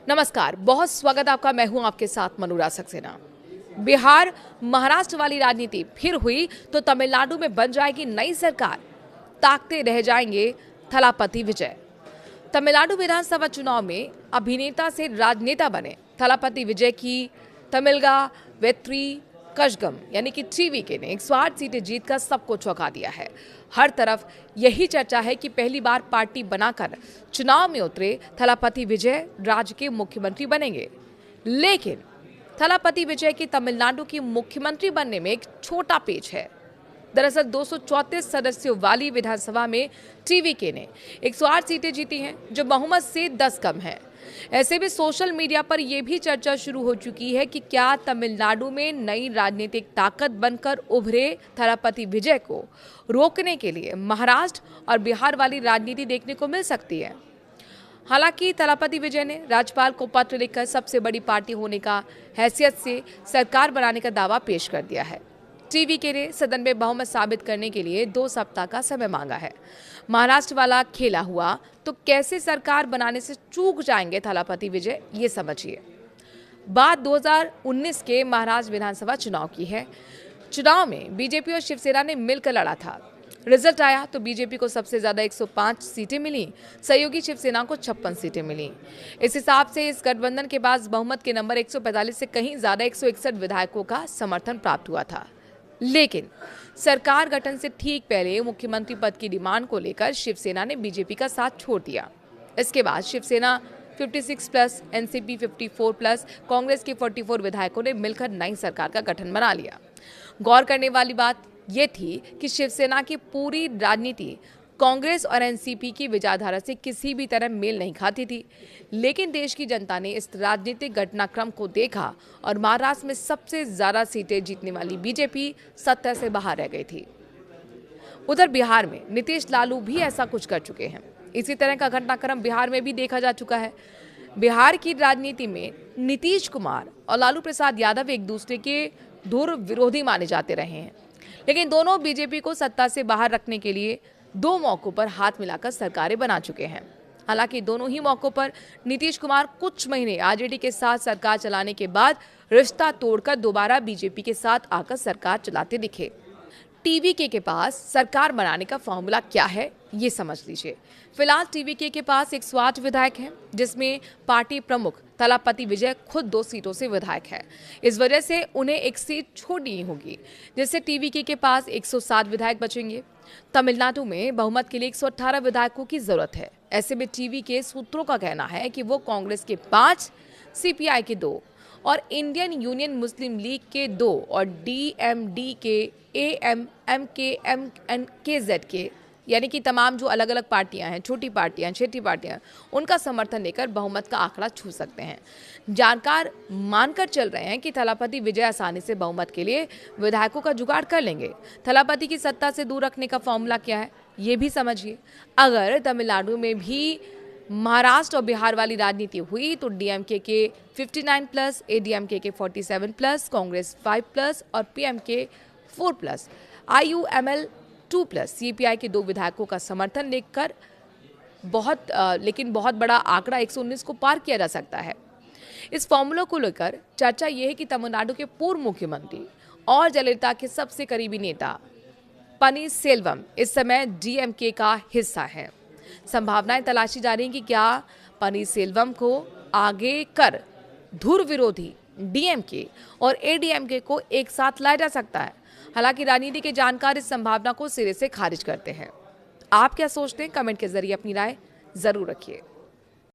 नमस्कार, बहुत स्वागत आपका। मैं हूं आपके साथ मनूरा सक्सेना। बिहार महाराष्ट्र वाली राजनीति फिर हुई तो तमिलनाडु में बन जाएगी नई सरकार। ताकते रह जाएंगे थलापति विजय। तमिलनाडु विधानसभा चुनाव में अभिनेता से राजनेता बने थलापति विजय की तमिलगा वेत्री कशगम यानी कि टीवीके ने 108 सीटें जीतकर सबको चौंका दिया है। हर तरफ यही चर्चा है कि पहली बार पार्टी बनाकर चुनाव में उतरे थलापति विजय राज्य के मुख्यमंत्री बनेंगे। लेकिन थलापति विजय की तमिलनाडु की मुख्यमंत्री बनने में एक छोटा पेच है। दरअसल 234 सदस्यों वाली विधानसभा में टीवीके ने 108 सीटें जीती हैं, जो बहुमत से 10 कम है। ऐसे में सोशल मीडिया पर यह भी चर्चा शुरू हो चुकी है कि क्या तमिलनाडु में नई राजनीतिक ताकत बनकर उभरे थलापति विजय को रोकने के लिए महाराष्ट्र और बिहार वाली राजनीति देखने को मिल सकती है। हालांकि थलापति विजय ने राज्यपाल को पत्र लिखकर सबसे बड़ी पार्टी होने का हैसियत से सरकार बनाने का दावा पेश कर दिया है। टीवीके ने सदन में बहुमत साबित करने के लिए 2 सप्ताह का समय मांगा है। महाराष्ट्र वाला खेला हुआ तो कैसे सरकार बनाने से चूक जाएंगे थलापति विजय, ये समझिए। बात 2019 के महाराष्ट्र विधानसभा चुनाव की है। चुनाव में बीजेपी और शिवसेना ने मिलकर लड़ा था। रिजल्ट आया तो बीजेपी को सबसे ज्यादा 105 सीटें मिली, सहयोगी शिवसेना को 56 सीटें मिली। इस हिसाब से इस गठबंधन के पास बहुमत के नंबर 145 से कहीं ज्यादा 161 विधायकों का समर्थन प्राप्त हुआ था। लेकिन सरकार गठन से ठीक पहले मुख्यमंत्री पद की डिमांड को लेकर शिवसेना ने बीजेपी का साथ छोड़ दिया। इसके बाद Shiv Sena 56 plus, NCP 54 plus, Congress के 44 विधायकों ने मिलकर नई सरकार का गठन बना लिया। गौर करने वाली बात यह थी कि शिवसेना की पूरी राजनीति कांग्रेस और एनसीपी की विचारधारा से किसी भी तरह मेल नहीं खाती थी। लेकिन देश की जनता ने इस राजनीतिक घटनाक्रम को देखा और महाराष्ट्र में सबसे ज्यादा सीटें जीतने वाली बीजेपी सत्ता से बाहर रह गई थी। उधर बिहार में नीतीश लालू भी ऐसा कुछ कर चुके हैं। इसी तरह का घटनाक्रम बिहार में भी देखा जा चुका है। बिहार की राजनीति में नीतीश कुमार और लालू प्रसाद यादव एक दूसरे के दूर विरोधी माने जाते रहे हैं, लेकिन दोनों बीजेपी को सत्ता से बाहर रखने के लिए 2 मौकों पर हाथ मिलाकर सरकारें बना चुके हैं। हालांकि दोनों ही मौकों पर नीतीश कुमार कुछ महीने आरजेडी के साथ सरकार चलाने के बाद रिश्ता तोड़कर दोबारा बीजेपी के साथ आकर सरकार चलाते दिखे। टीवीके के पास सरकार बनाने का फॉर्मूला क्या है, ये समझ लीजिए। फिलहाल टीवीके के पास 108 विधायक हैं, जिसमें पार्टी प्रमुख थलापति विजय खुद 2 सीटों से विधायक है। इस वजह से उन्हें एक सीट छोड़नी होगी, जिससे टीवीके के पास 107 विधायक बचेंगे। तमिलनाडु में बहुमत के लिए 118 विधायकों की जरूरत है। ऐसे में टीवीके सूत्रों का कहना है कि वो कांग्रेस के 5, सीपीआई के 2 और इंडियन यूनियन मुस्लिम लीग के 2 और डीएमडी के, एएमएमके, एमकेजेड के यानी कि तमाम जो अलग अलग पार्टियां हैं, छोटी पार्टियां, उनका समर्थन लेकर बहुमत का आंकड़ा छू सकते हैं। जानकार मानकर चल रहे हैं कि थलापति विजय आसानी से बहुमत के लिए विधायकों का जुगाड़ कर लेंगे। थलापति की सत्ता से दूर रखने का फॉर्मूला क्या है, ये भी समझिए। अगर तमिलनाडु में भी महाराष्ट्र और बिहार वाली राजनीति हुई तो डीएमके के 59 प्लस, एडीएमके के 47 प्लस, कांग्रेस 5 प्लस और PMK 4 plus, IUML 2 plus, CPI के 2 विधायकों का समर्थन लेकर बहुत बड़ा आंकड़ा 119 को पार किया जा सकता है। इस फॉर्मूला को लेकर चर्चा यह है कि तमिलनाडु के पूर्व मुख्यमंत्री और जयललिता के सबसे करीबी नेता पनीरसेल्वम इस समय डीएमके का हिस्सा है। संभावनाएं तलाशी जा रही हैं कि क्या पनीरसेल्वम को आगे कर धुर विरोधी डीएमके और एडीएमके को एक साथ लाया जा सकता है। हालांकि राजनीति के जानकार इस संभावना को सिरे से खारिज करते हैं। आप क्या सोचते हैं? कमेंट के जरिए अपनी राय जरूर रखिए।